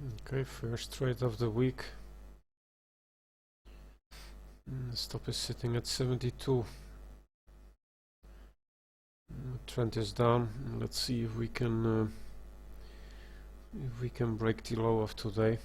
Okay, first trade of the week. Stop is sitting at 72. Trend is down. Let's see if we can break the low of today.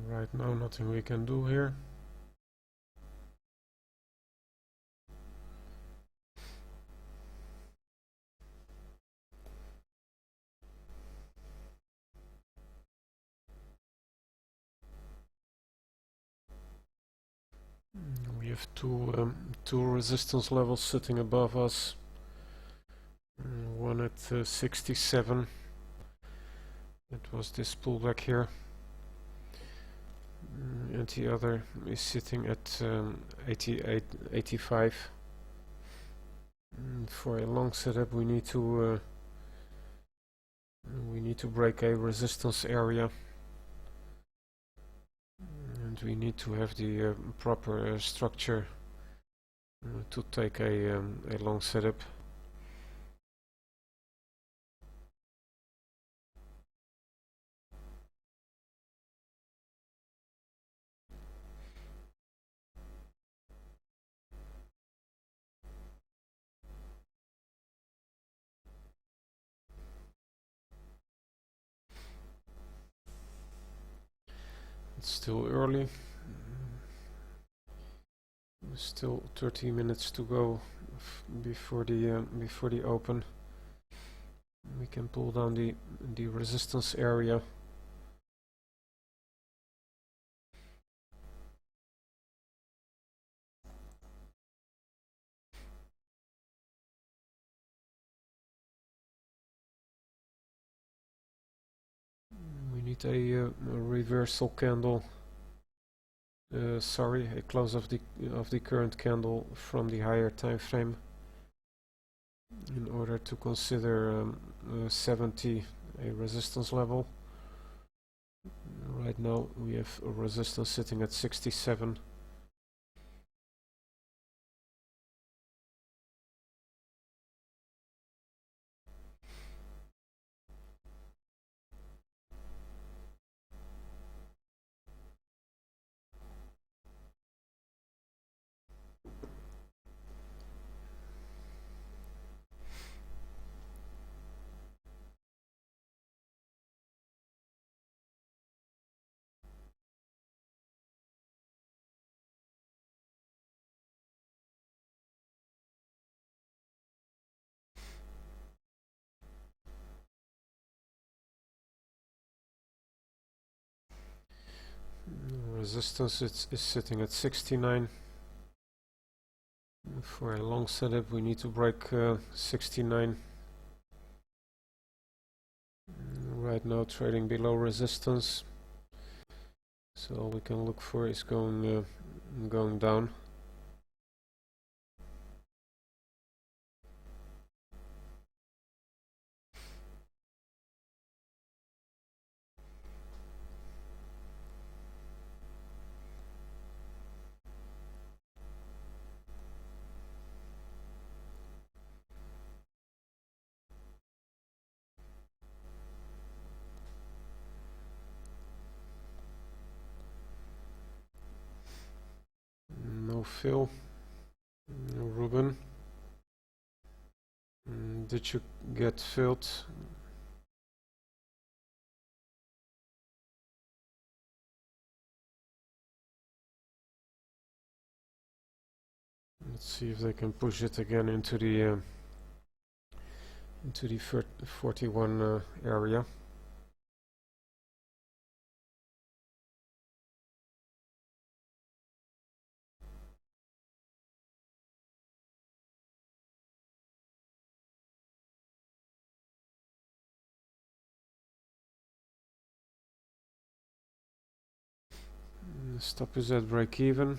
Right now, nothing we can do here. We have two resistance levels sitting above us. One at 67. It was this pullback here. And the other is sitting at 88, 85. For a long setup, we need to break a resistance area, and we need to have the proper structure to take a long setup. It's still early. Still 30 minutes to go before the open. We can pull down the resistance area. We need a reversal candle. Sorry, a close of the current candle from the higher time frame in order to consider 70 a resistance level. Right now we have a resistance sitting at 67. Resistance is sitting at 69. For a long setup we need to break 69. Right now trading below resistance, so all we can look for is going down. No fill. No Ruben. Did you get filled? Let's see if they can push it again into the 41 area. Stop is at break even.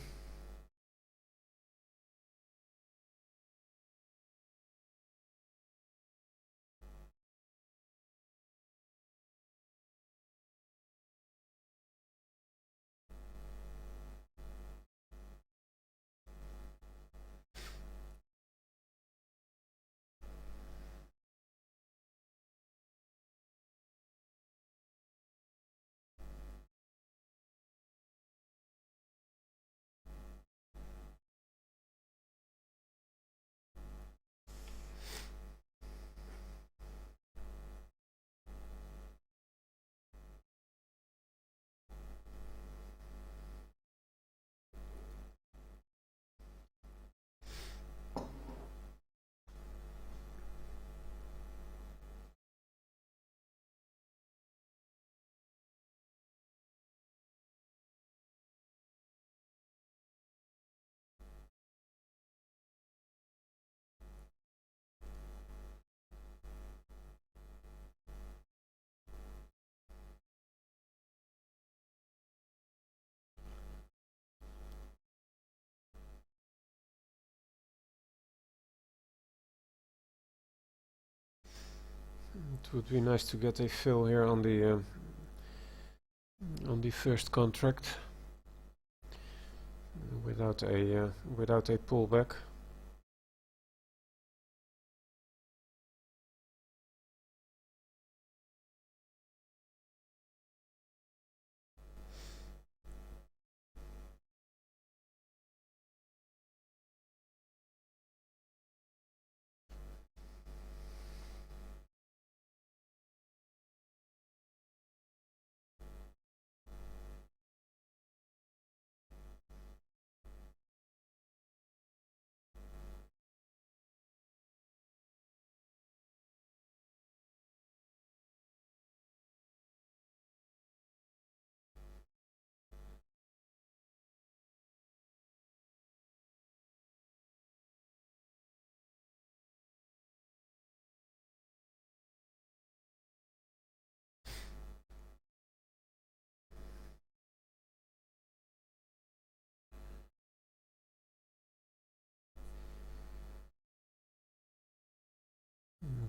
It would be nice to get a fill here on the first contract without a pullback.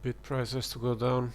Bid price has to go down.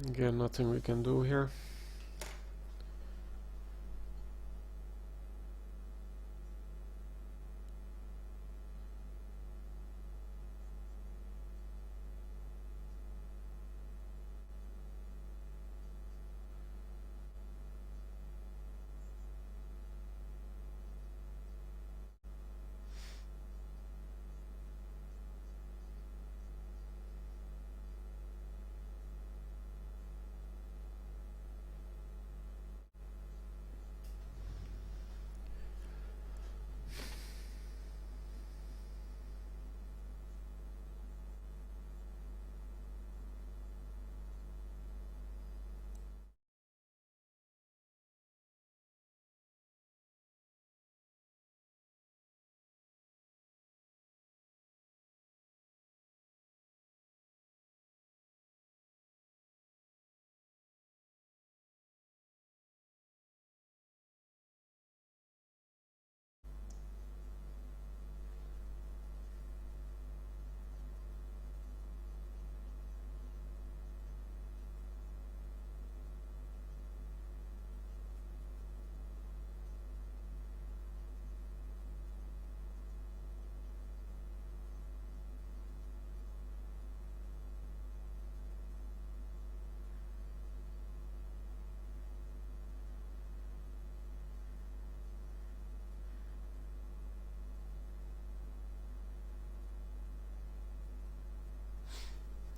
Again, nothing we can do here.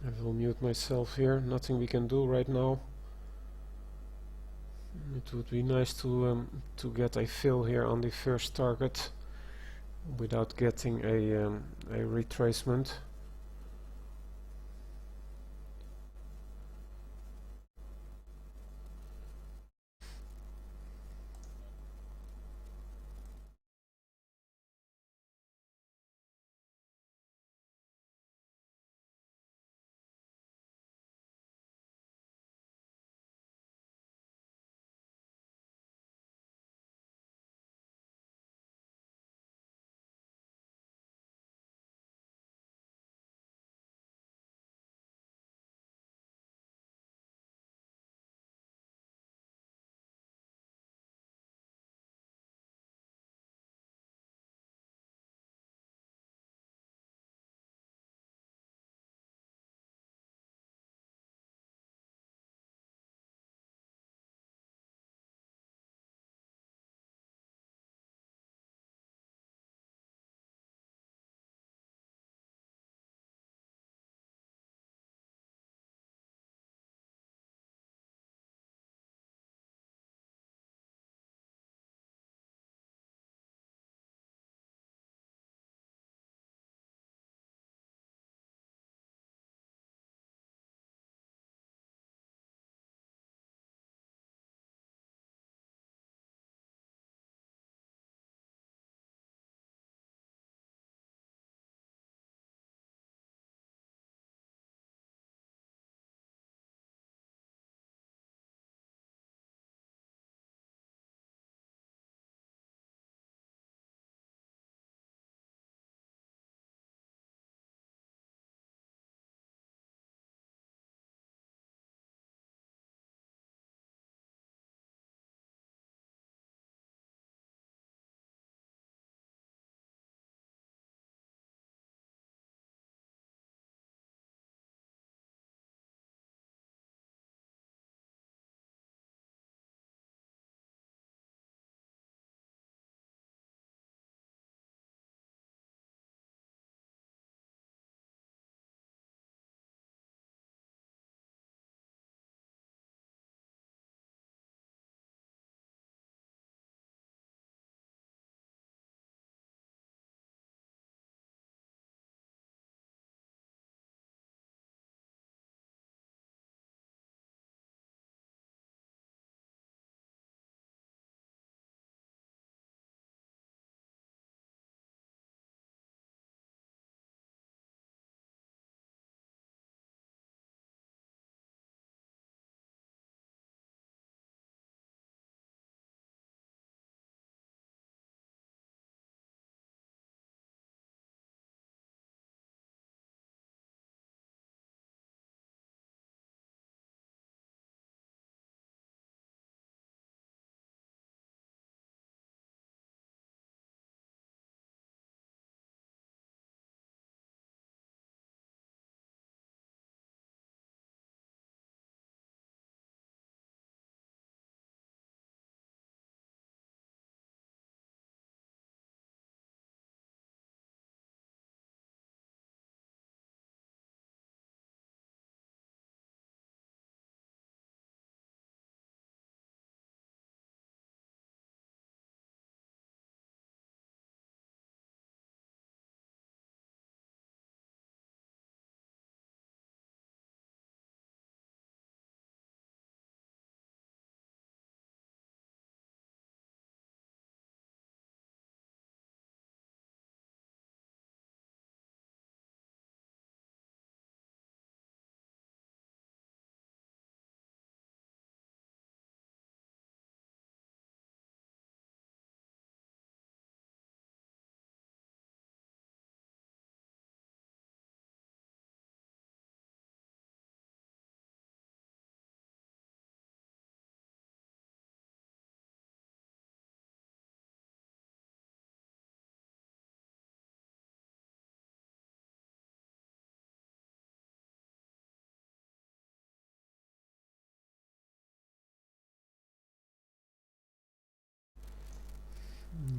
I will mute myself here. Nothing we can do right now. It would be nice to get a fill here on the first target without getting a retracement.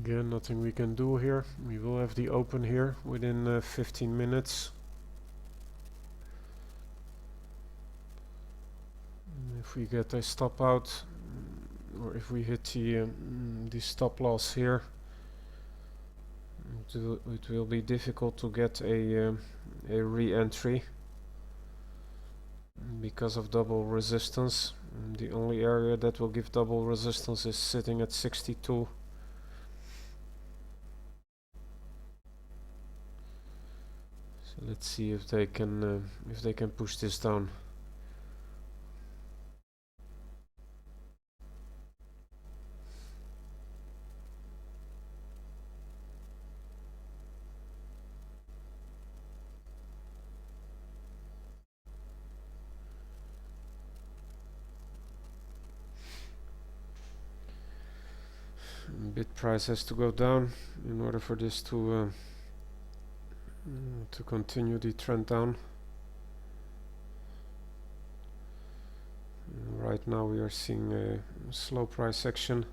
Again, nothing we can do here. We will have the open here within 15 minutes. If we get a stop out, or if we hit the stop loss here, it will be difficult to get a re-entry because of double resistance. The only area that will give double resistance is sitting at 62. So let's see if they can push this down. Bid price has to go down in order for this to continue the trend down. Right now we are seeing a slow price action.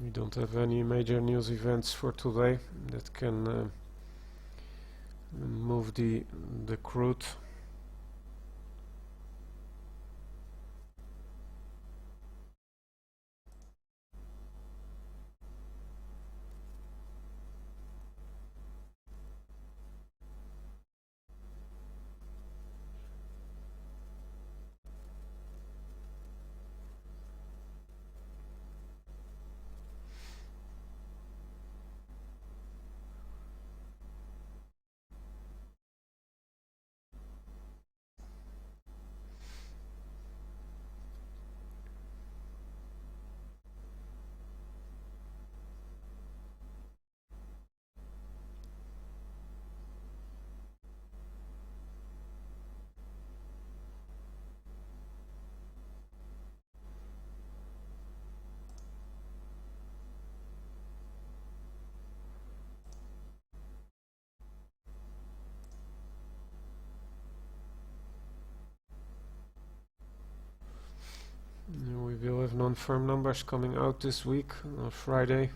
We don't have any major news events for today that can move the crude. We will have non-firm numbers coming out this week on Friday.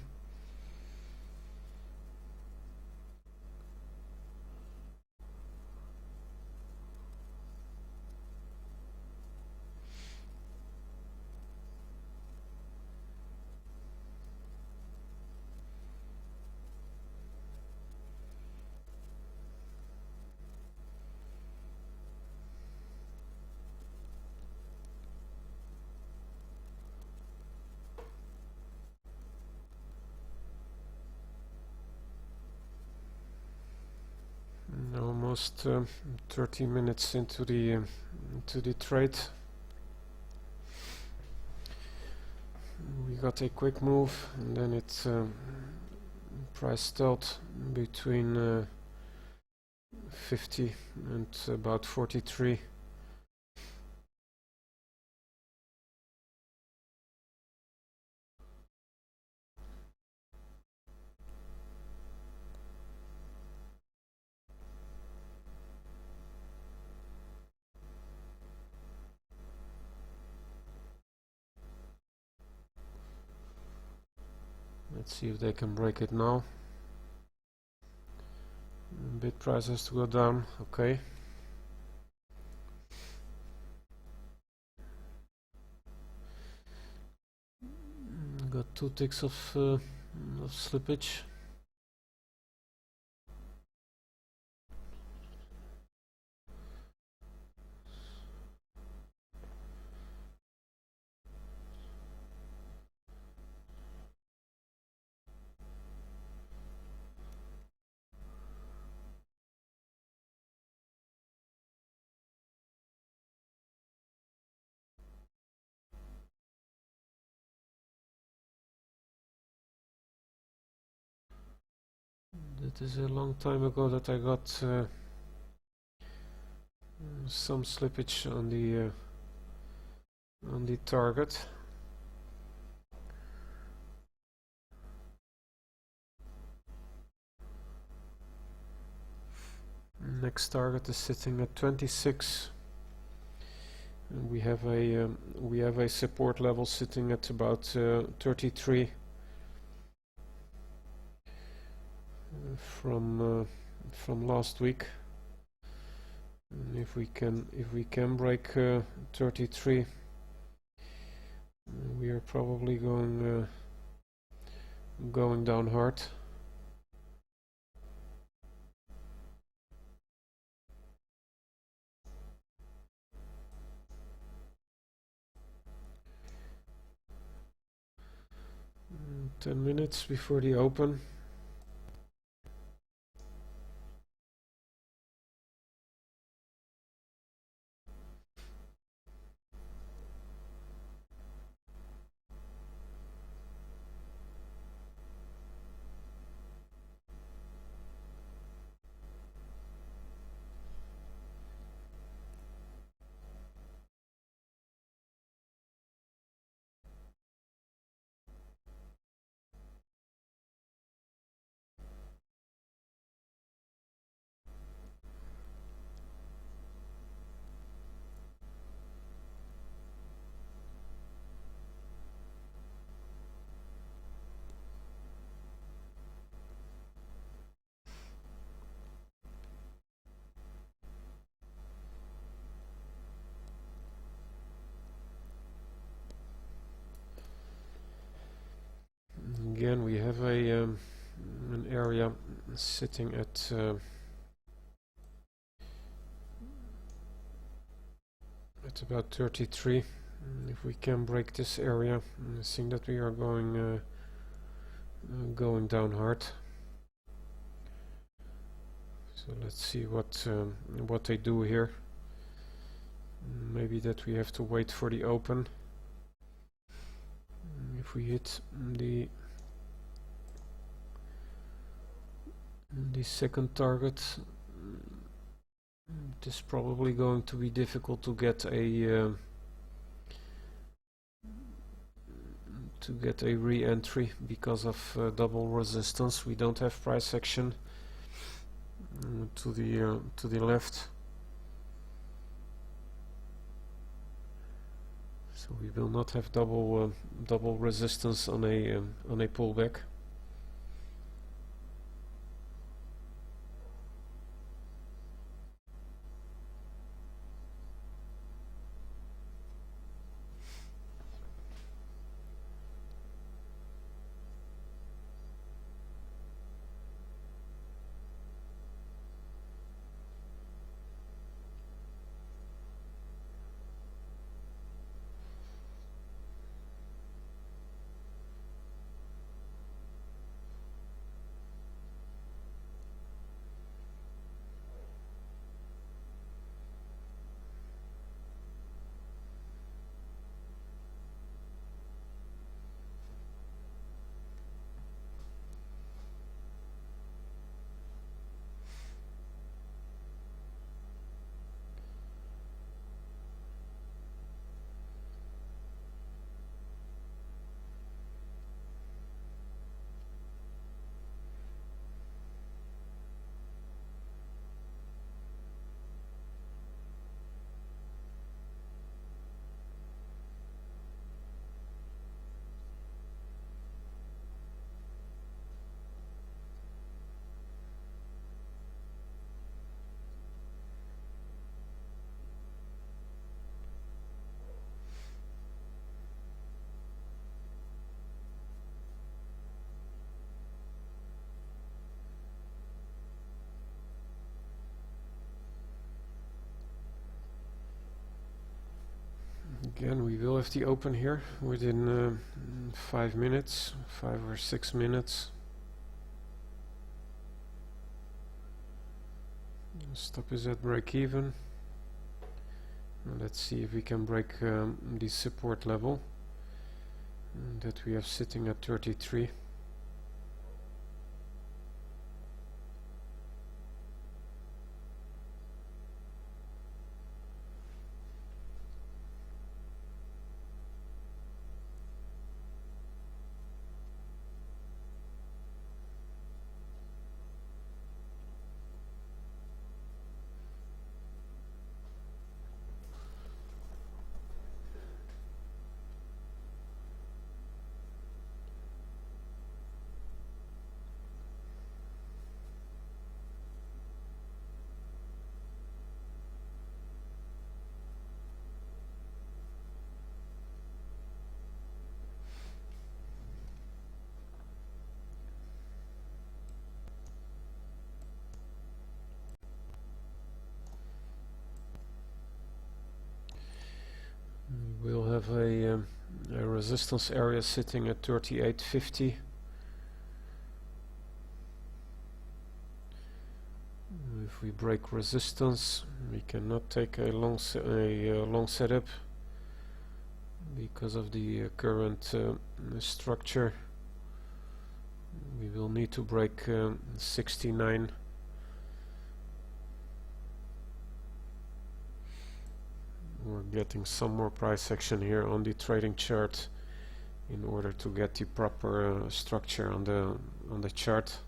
Almost 30 minutes into the trade. We got a quick move and then it price stalled between 50 and about 43. Let's see if they can break it now. Bid price has to go down. Okay. Got 2 ticks of slippage. It is a long time ago that I got some slippage on the target. Next target is sitting at 26. And we have a support level sitting at about 33 from last week. And if we can break 33, we are probably going down hard. Mm, 10 minutes before the open. Again, we have an area sitting at about 33. If we can break this area, I think that we are going down hard. So let's see what they do here. Maybe that we have to wait for the open. If we hit the second target, it is probably going to be difficult to get a re-entry because of double resistance. We don't have price action to the left, so we will not have double resistance on a pullback. Again, we will have the open here within 5 minutes, 5 or 6 minutes. Stop is at break even. Let's see if we can break the support level that we have sitting at 33. have a resistance area sitting at 38.50. If we break resistance, we cannot take a long setup because of the current structure. We will need to break 69. We're getting some more price action here on the trading chart in order to get the proper structure on the chart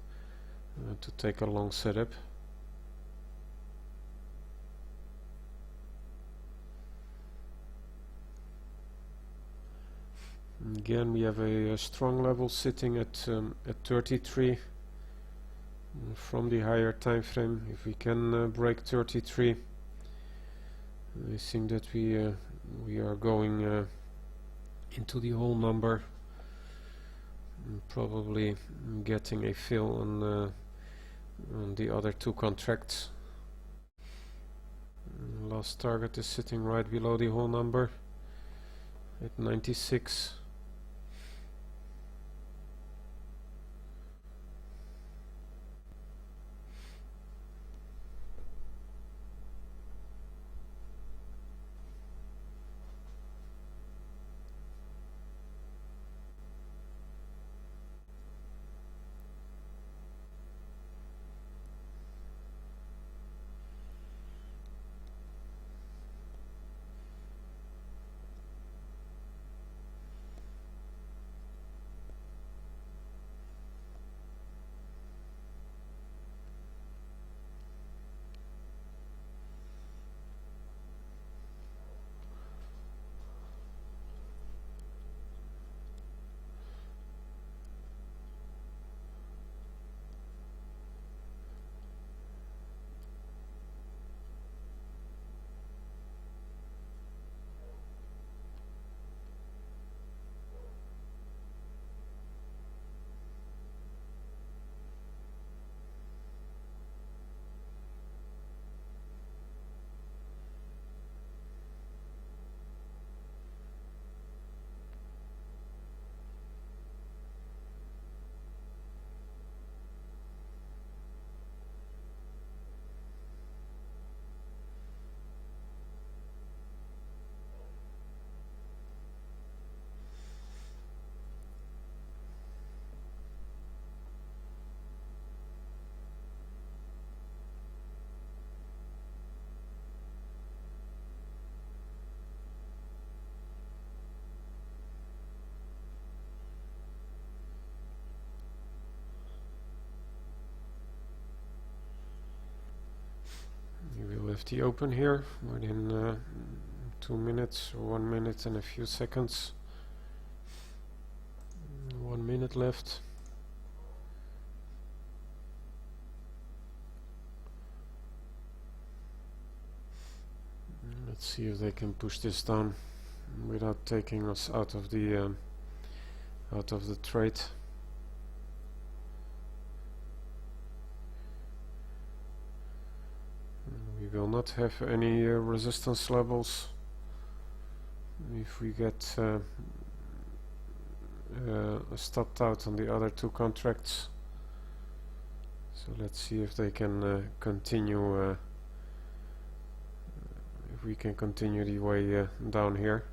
to take a long setup. Again, we have a strong level sitting at 33 from the higher time frame. If we can break 33, I think that we are going into the whole number, and probably getting a fill on the other two contracts. Last target is sitting right below the whole number at 96. We will have the open here within 2 minutes, or 1 minute and a few seconds. 1 minute left. Let's see if they can push this down without taking us out of the trade. We will not have any resistance levels if we get stopped out on the other two contracts. So let's see if they can continue, if we can continue the way down here.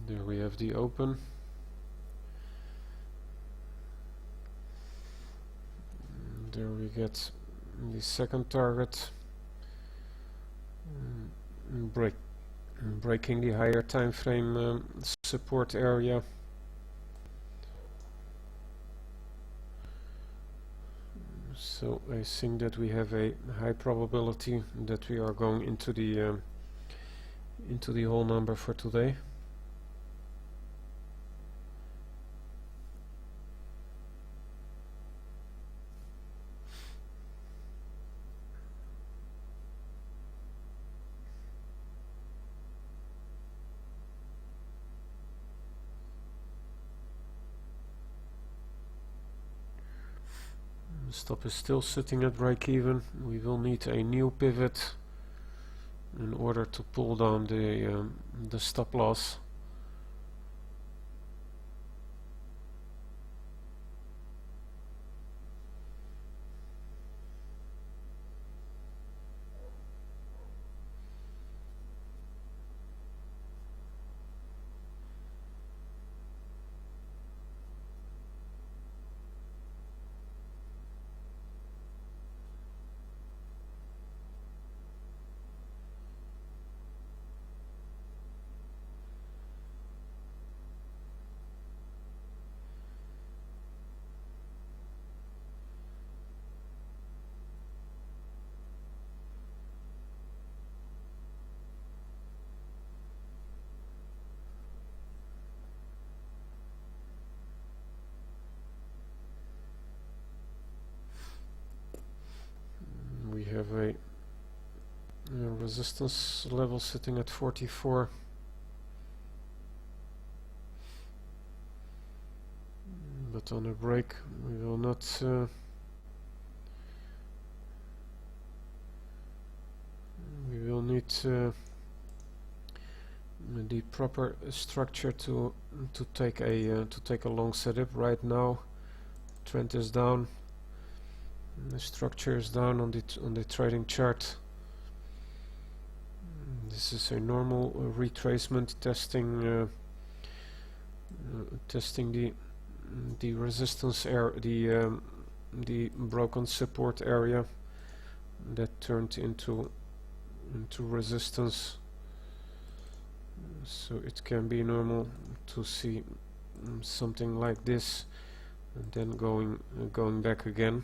There we have the open. There we get the second target. Breaking the higher time frame support area. So I think that we have a high probability that we are going into the whole number for today. Stop is still sitting at break even. We will need a new pivot in order to pull down the stop loss. We have a resistance level sitting at 44. But on a break we will not we will need the proper structure to take a long setup. Right now trend is down, the structure is down on the trading chart. This is a normal retracement, testing the resistance area, the broken support area that turned into resistance. So it can be normal to see something like this and then going back again.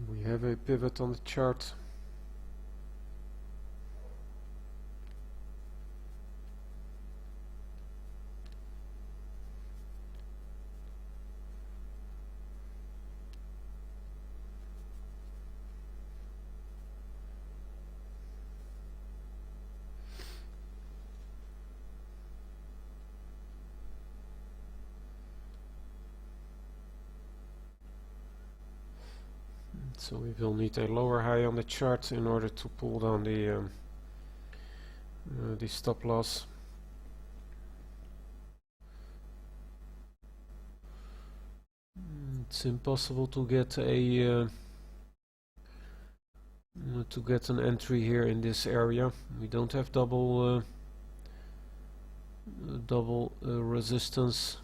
We have a pivot on the chart. So we will need a lower high on the chart in order to pull down the stop loss. It's impossible to get an entry here in this area. We don't have double resistance.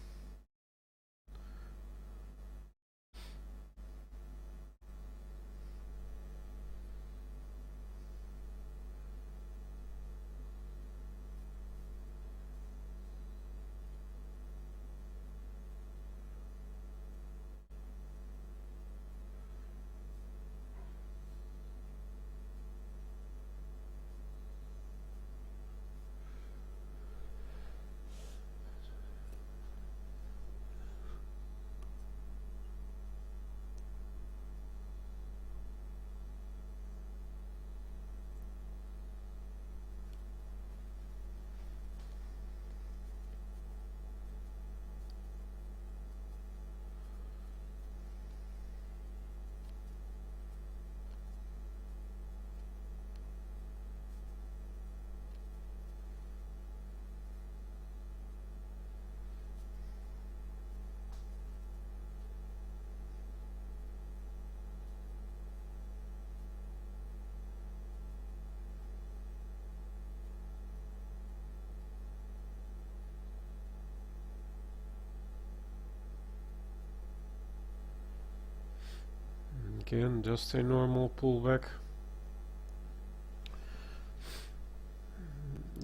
Again, just a normal pullback.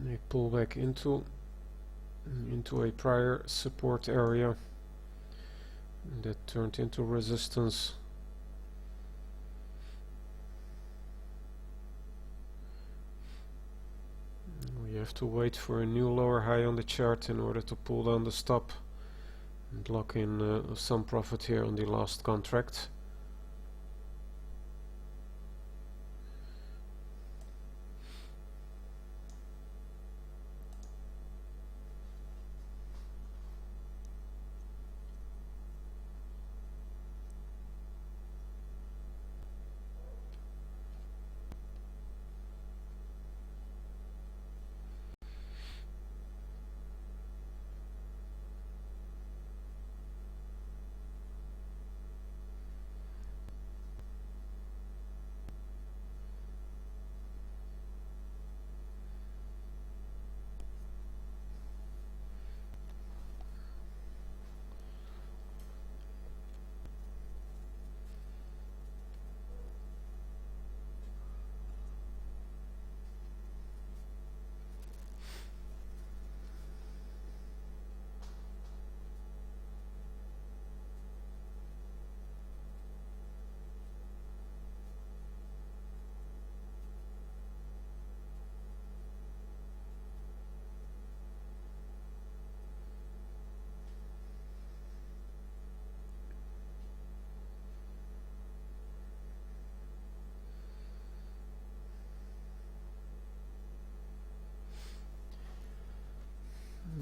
A pullback into a prior support area that turned into resistance. We have to wait for a new lower high on the chart in order to pull down the stop and lock in some profit here on the last contract.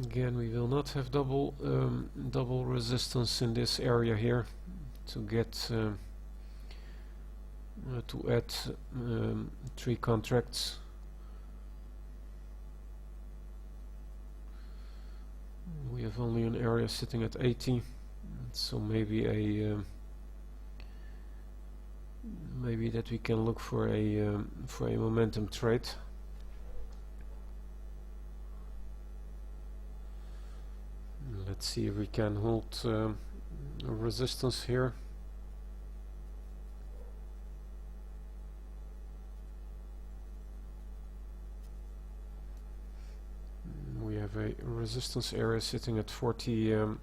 Again, we will not have double resistance in this area here to get to add 3 contracts. We have only an area sitting at 80, so maybe maybe that we can look for a momentum trade. Let's see if we can hold a resistance here. We have a resistance area sitting at 44.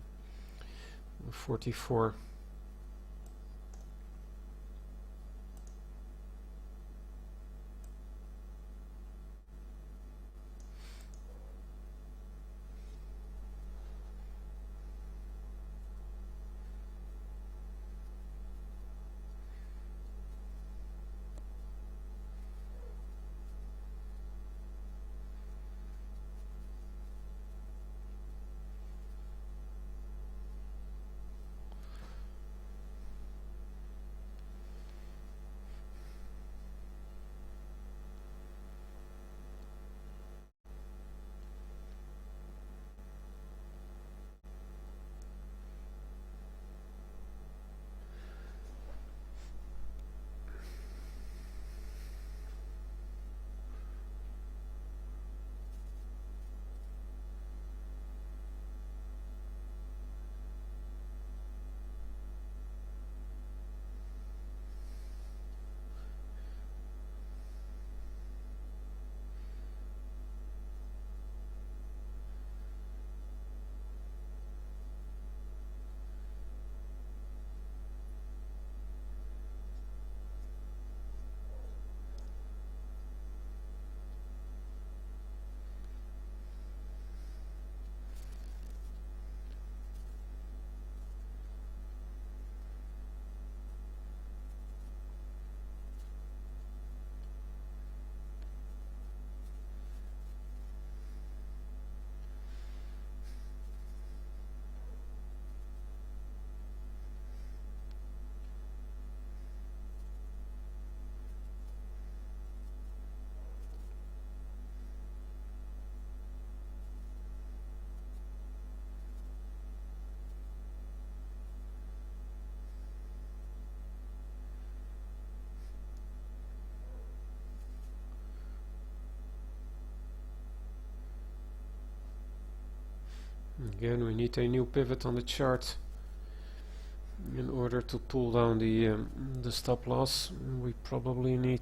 Again, we need a new pivot on the chart In order to pull down the stop loss, we probably need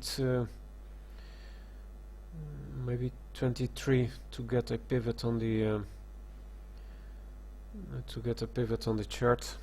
maybe 23 to get a pivot on the chart.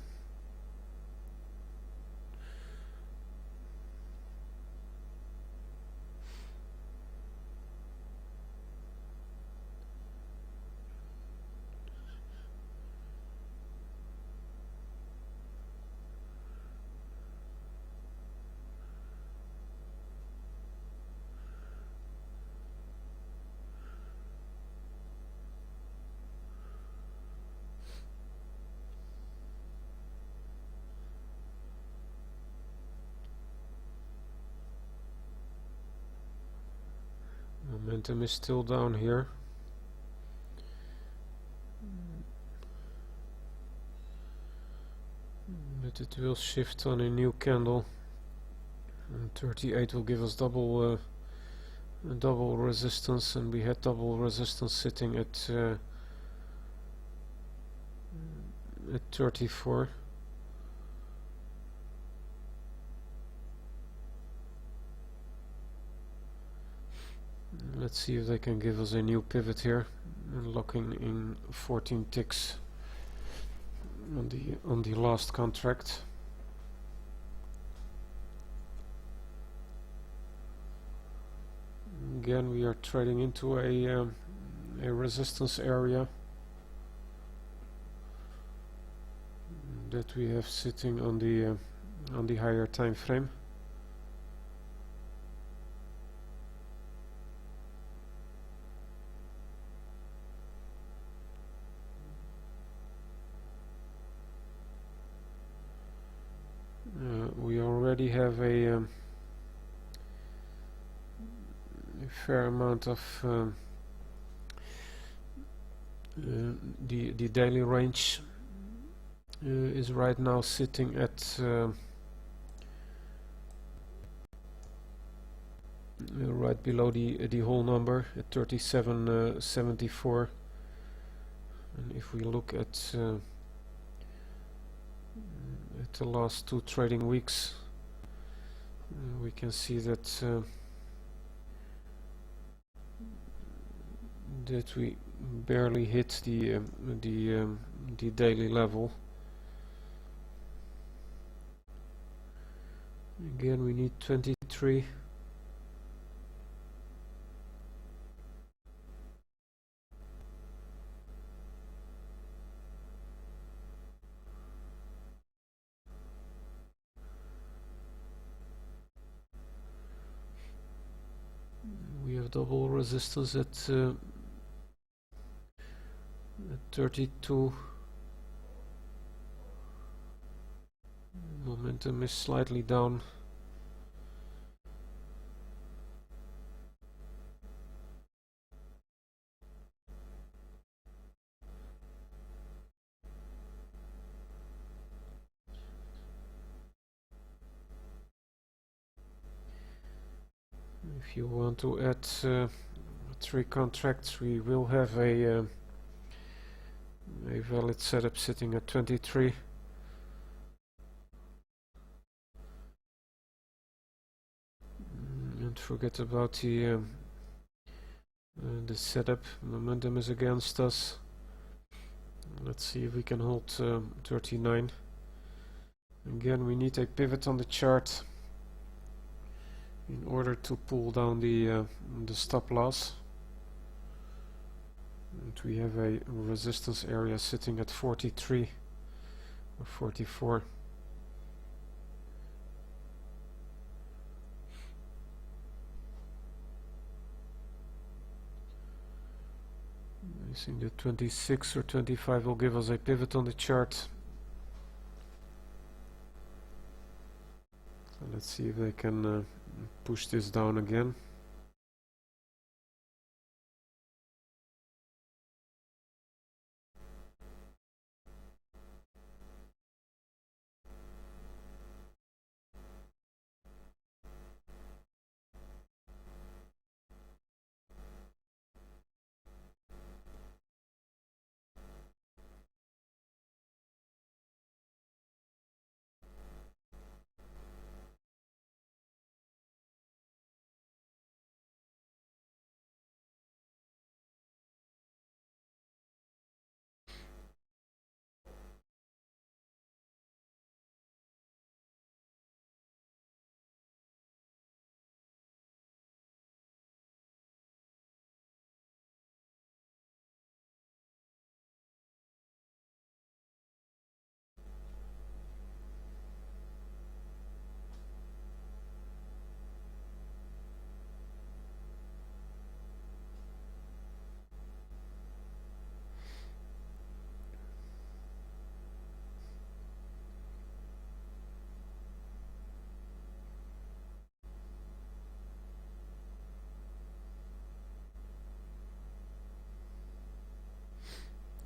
Momentum is still down here. But it will shift on a new candle. And 38 will give us double resistance, and we had double resistance sitting at 34. Let's see if they can give us a new pivot here, and locking in 14 ticks on the last contract. Again, we are trading into a resistance area that we have sitting on the higher time frame. We already have a fair amount of the daily range is right now sitting at right below the whole number at 37.74, and if we look at the last two trading weeks, we can see that we barely hit the daily level. Again, we need 23. We have double resistance at 32. Momentum is slightly down. If you want to add 3 contracts, we will have a valid setup sitting at 23. Don't forget about the setup. Momentum is against us. Let's see if we can hold 39. Again, we need a pivot on the chart in order to pull down the stop loss. And we have a resistance area sitting at 43 or 44. I think that 26 or 25 will give us a pivot on the chart. So let's see if they can push this down again.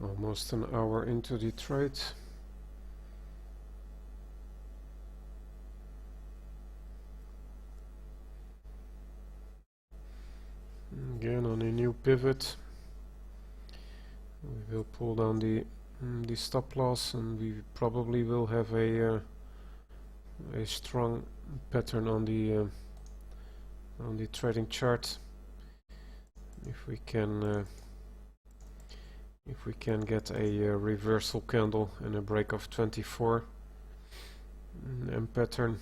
Almost an hour into the trade. Again on a new pivot, we will pull down the stop loss, and we probably will have a strong pattern on the trading chart. If we can get a reversal candle and a break of 24 and pattern.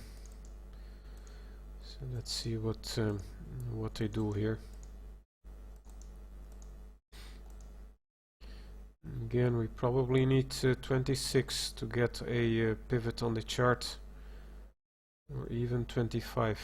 So let's see what they do here. Again, we probably need 26 to get a pivot on the chart, or even 25.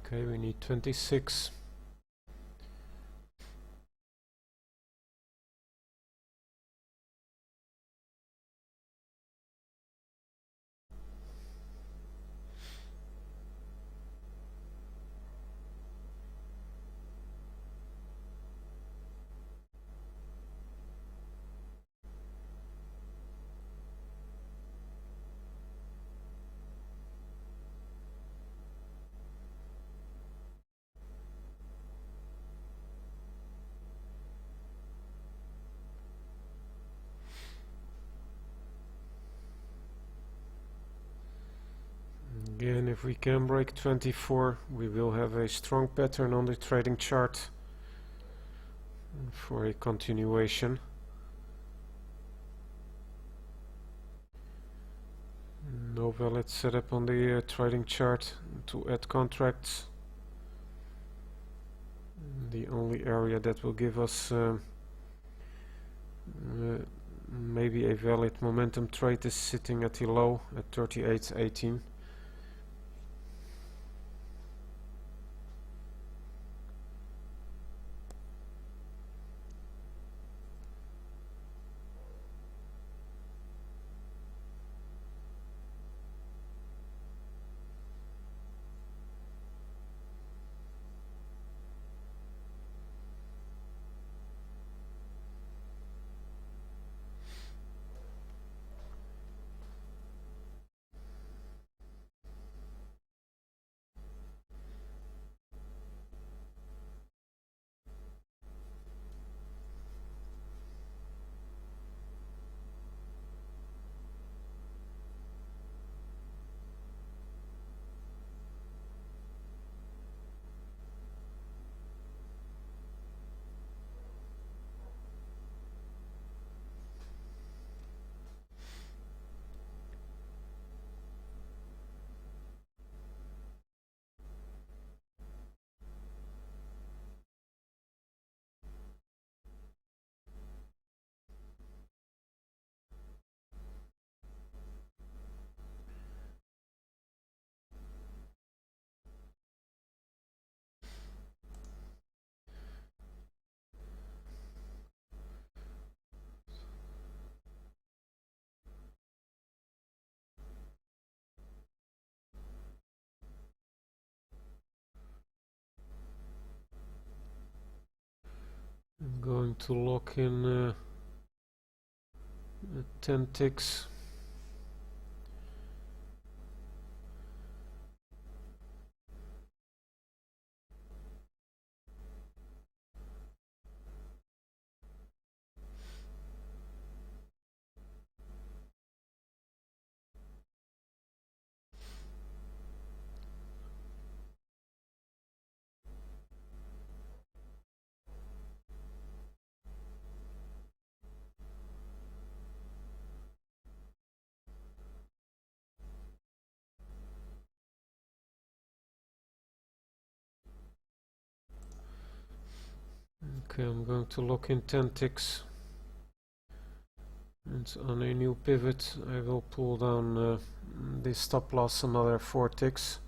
Okay, we need 26. Again, if we can break 24, we will have a strong pattern on the trading chart for a continuation. No valid setup on the trading chart to add contracts. The only area that will give us maybe a valid momentum trade is sitting at the low at 38.18. going to lock in 10 ticks. Okay, I'm going to lock in 10 ticks, and on a new pivot I will pull down the stop loss another 4 ticks.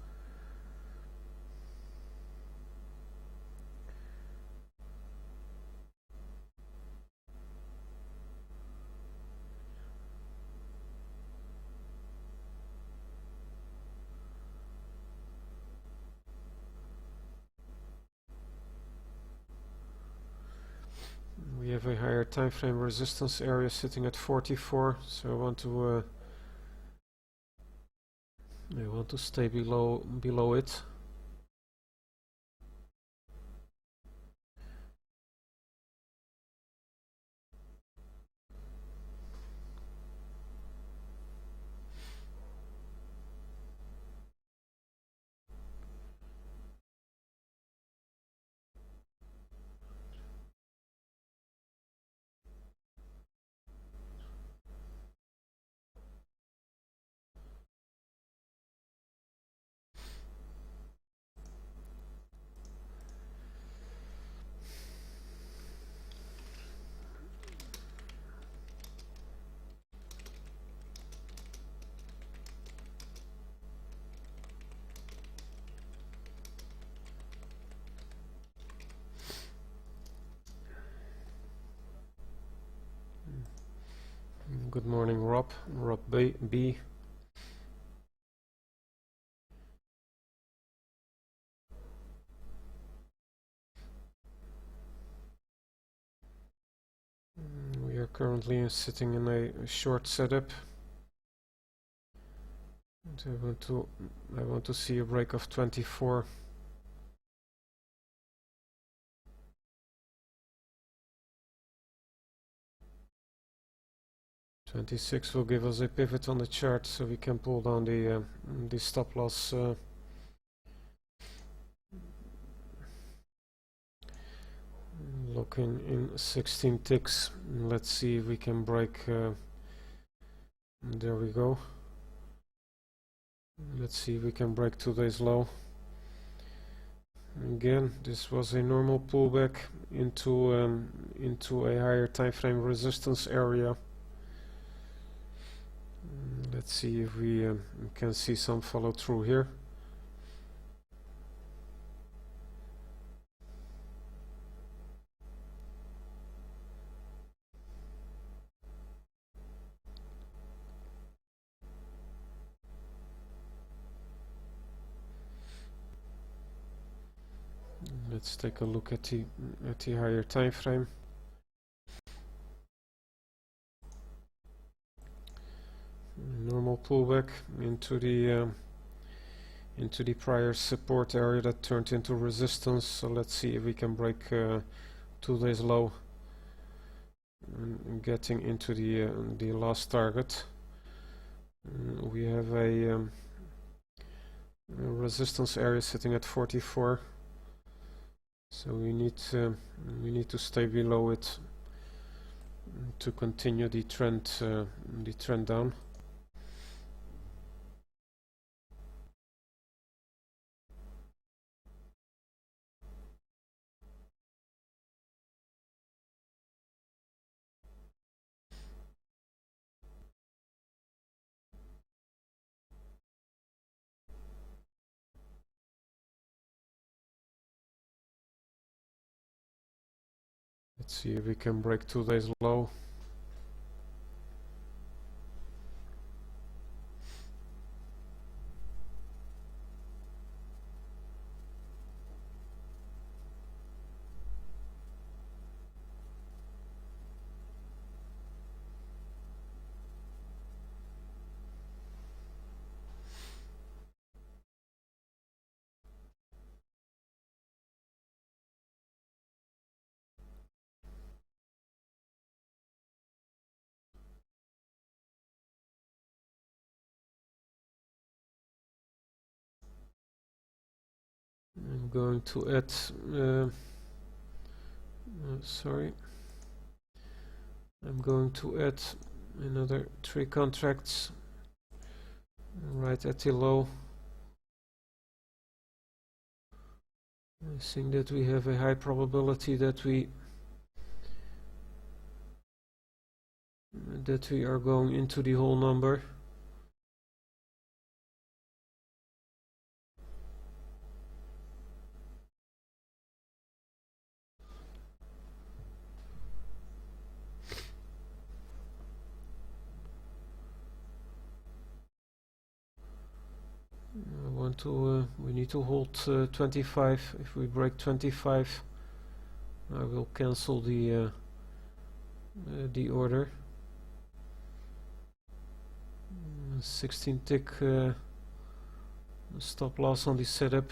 We have a higher time frame resistance area sitting at 44, so I want to stay below it. Good morning, Rob B. We are currently sitting in a short setup. And I want to see a break of 24. 26 will give us a pivot on the chart, so we can pull down the stop loss. Lock in 16 ticks. Let's see if we can break. There we go. Let's see if we can break today's low. Again, this was a normal pullback into a higher time frame resistance area. Let's see if we can see some follow through here. Let's take a look at the higher time frame. Normal pullback into the prior support area that turned into resistance. So let's see if we can break today's low and getting into the last target. We have a resistance area sitting at 44. So we need to stay below it to continue the trend down. Let's see if we can break today's low. I'm going to add sorry, I'm going to add another 3 contracts right at the low. I think that we have a high probability that we are going into the whole number. We need to hold 25. If we break 25, I will cancel the order. 16 tick stop loss on the setup.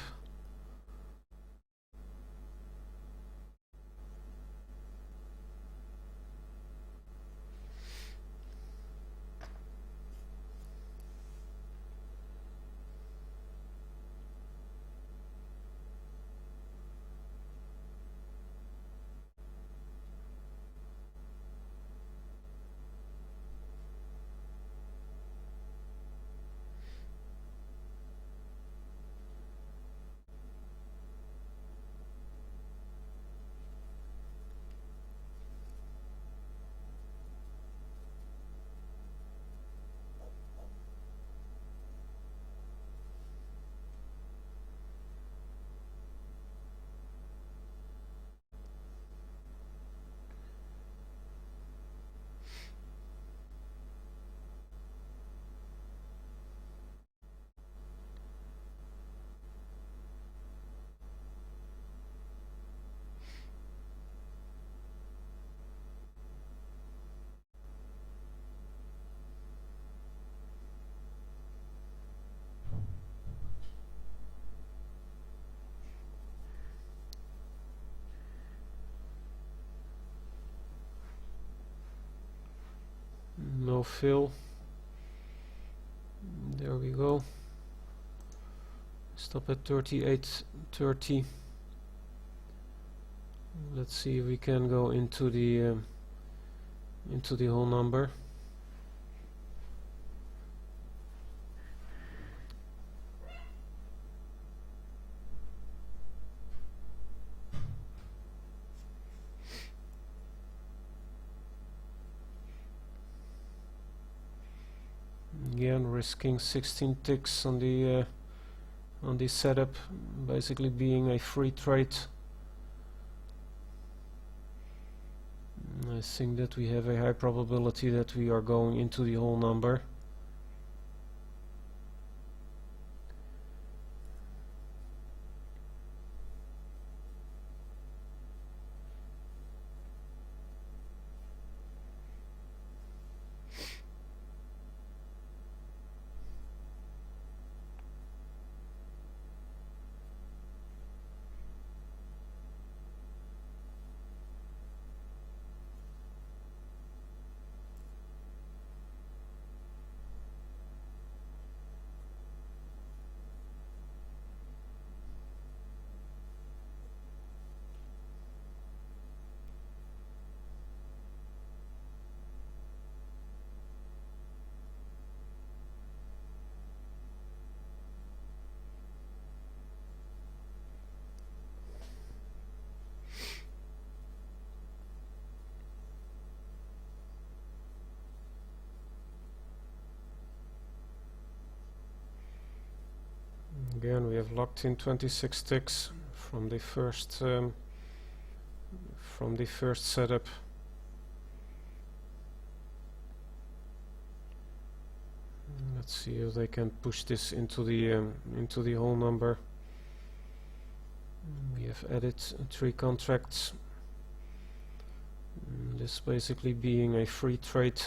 No fill. There we go. Stop at 38.30. Let's see if we can go into the whole number. Again, risking 16 ticks on the setup, basically being a free trade. I think that we have a high probability that we are going into the whole number. Again, we have locked in 26 ticks from the first setup. Let's see if they can push this into the whole number. We have added 3 contracts. This basically being a free trade.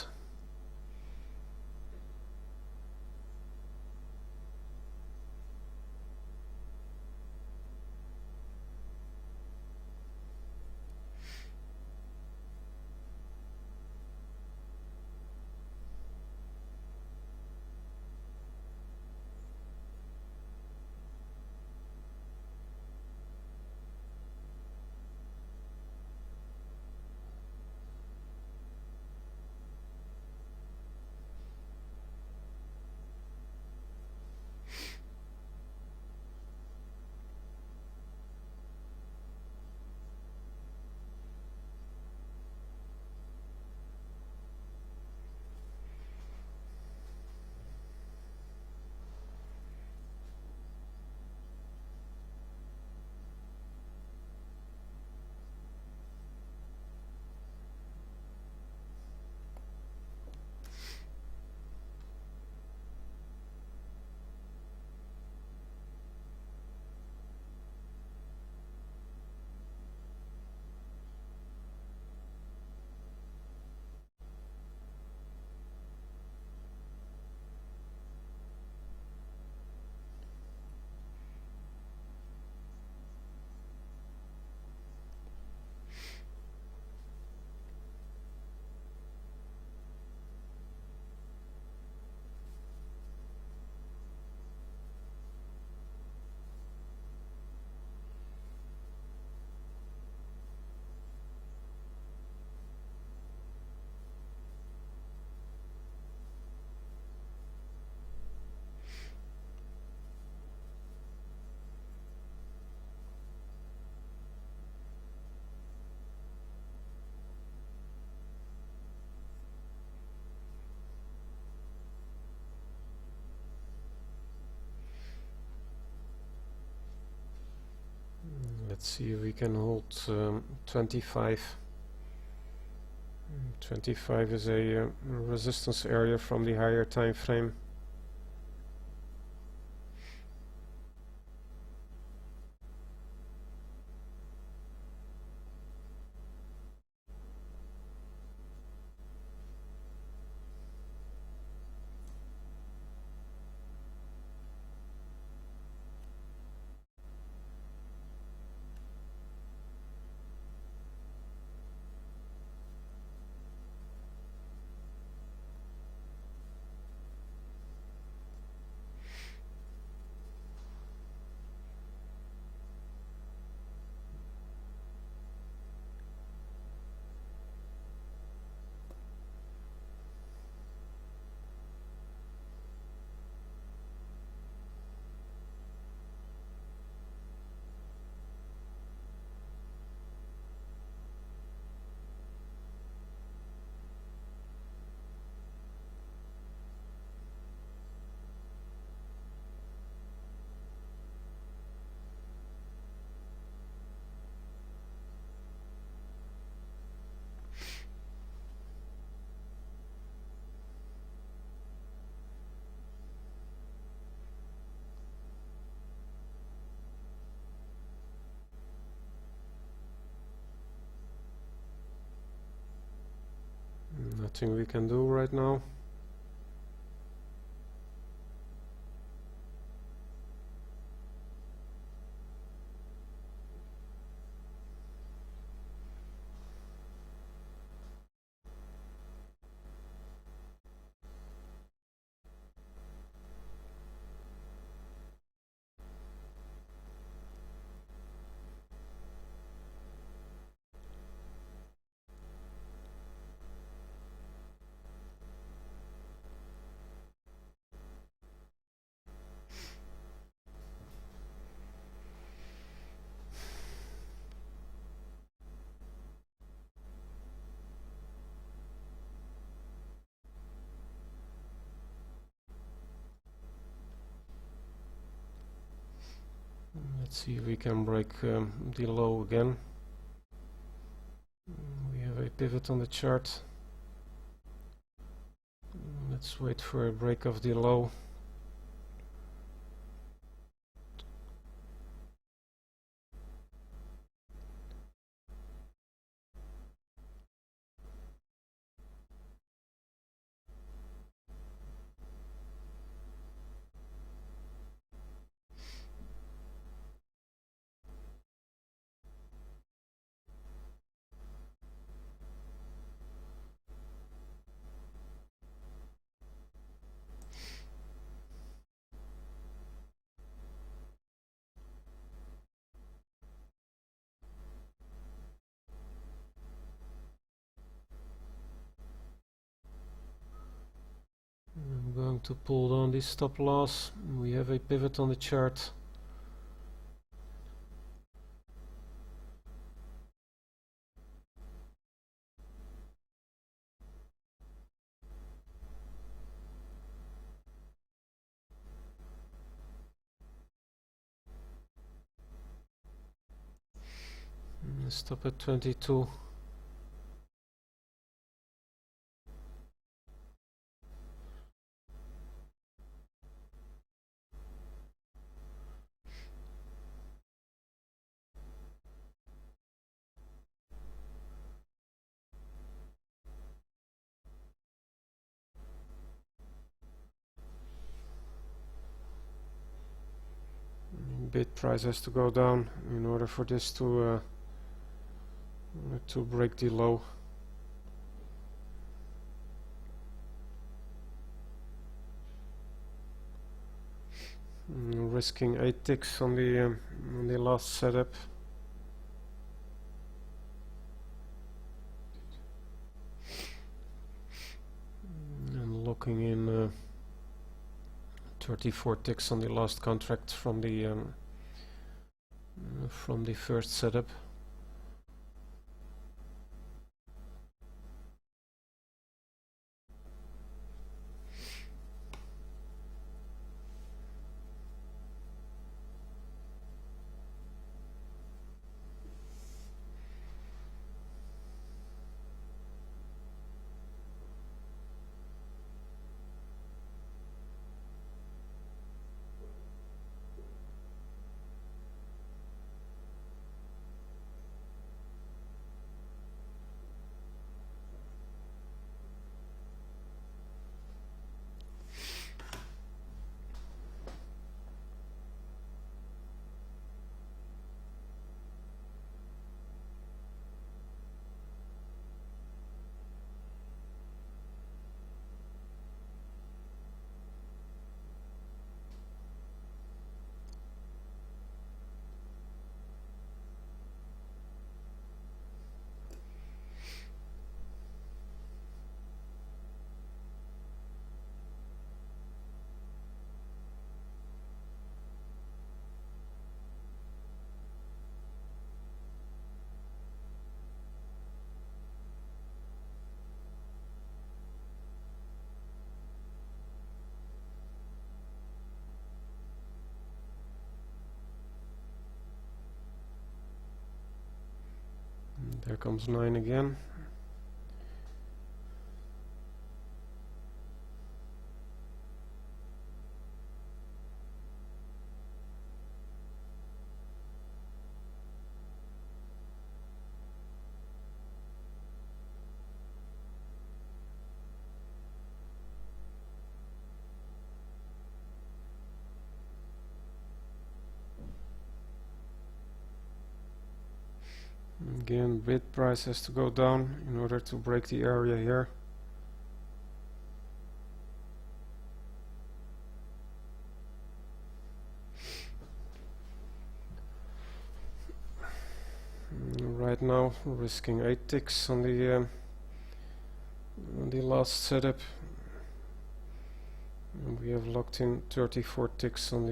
Let's see if we can hold 25. 25 is a resistance area from the higher time frame. Nothing we can do right now. Let's see if we can break the low again. We have a pivot on the chart. Let's wait for a break of the low. I'm going to pull down this stop loss. We have a pivot on the chart. Stop at 22. Bid price has to go down in order for this to break the low. Risking 8 ticks on the last setup. And locking in 34 ticks on the last contract from the first setup. There comes 9 again. Again, bid price has to go down in order to break the area here. Right now, risking 8 ticks on the last setup. And we have locked in 34 ticks on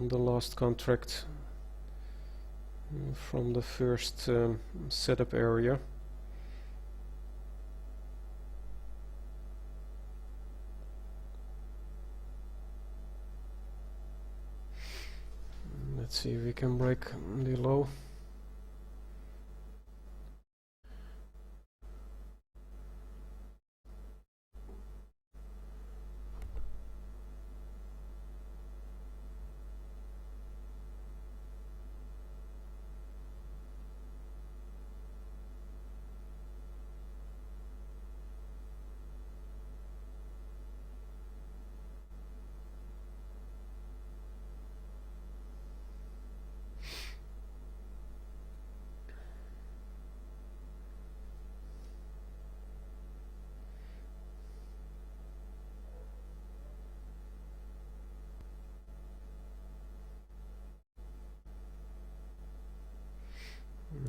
the last contract from the first setup area. Let's see if we can break the low.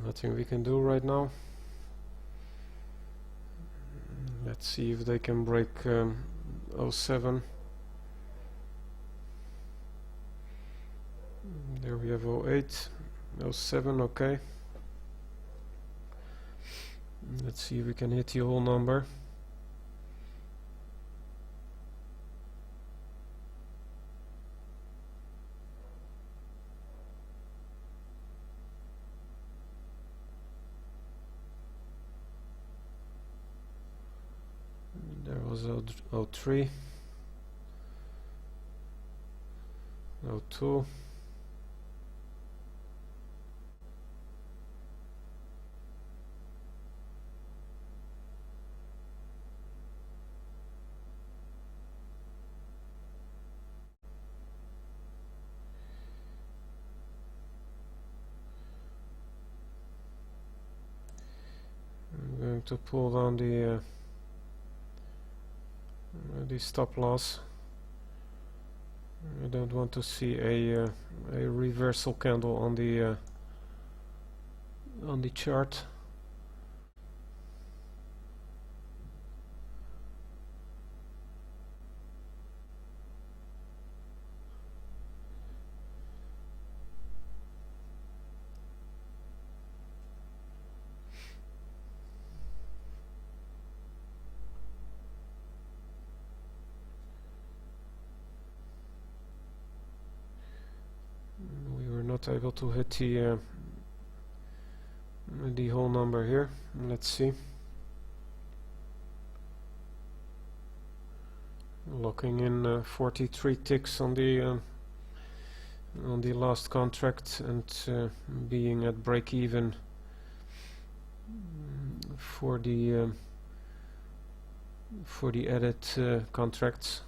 Nothing we can do right now. Let's see if they can break 07. There we have 08, 07, okay. Let's see if we can hit the whole number. There was 03, 02. I'm going to pull down the stop loss. I don't want to see a reversal candle on the chart. Not able to hit the whole number here. Let's see. Locking in 43 ticks on the last contract and being at break even for the added contracts.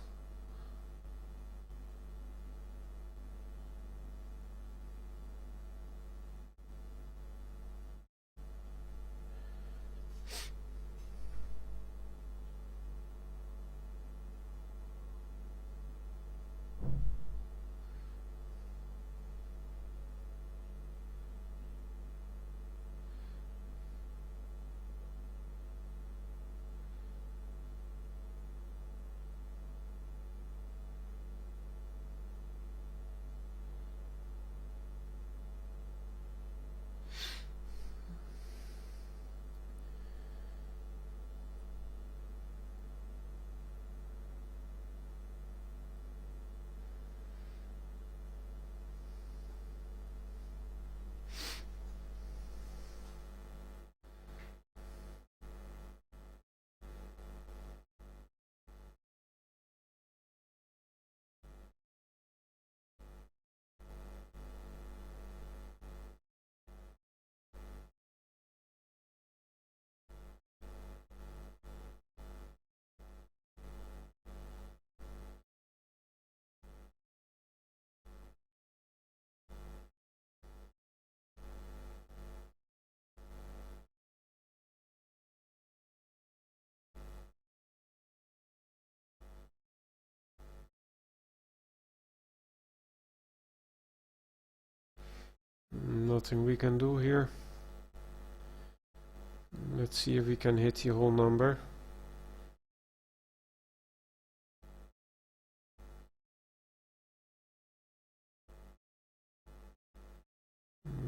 nothing we can do here. Let's see if we can hit the whole number.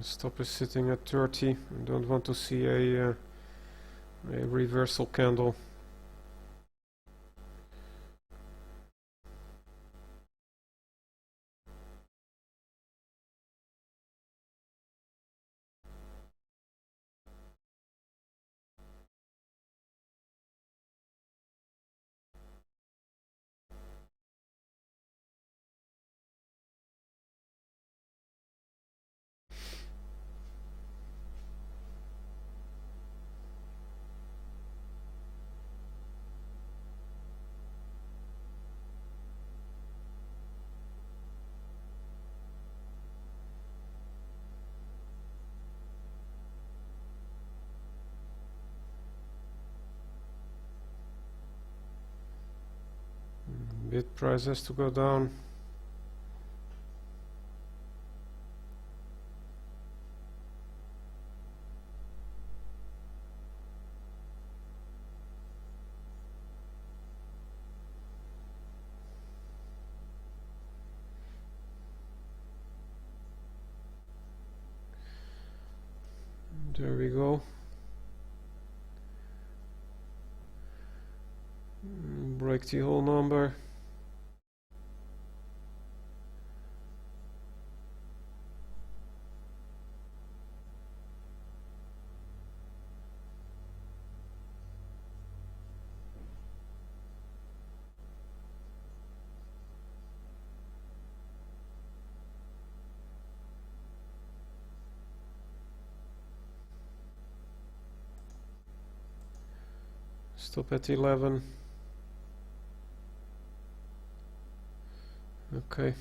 Stop is sitting at 30. I don't want to see a reversal candle. Bid price has to go down. There we go. Break the whole number. Stop at 11. Okay.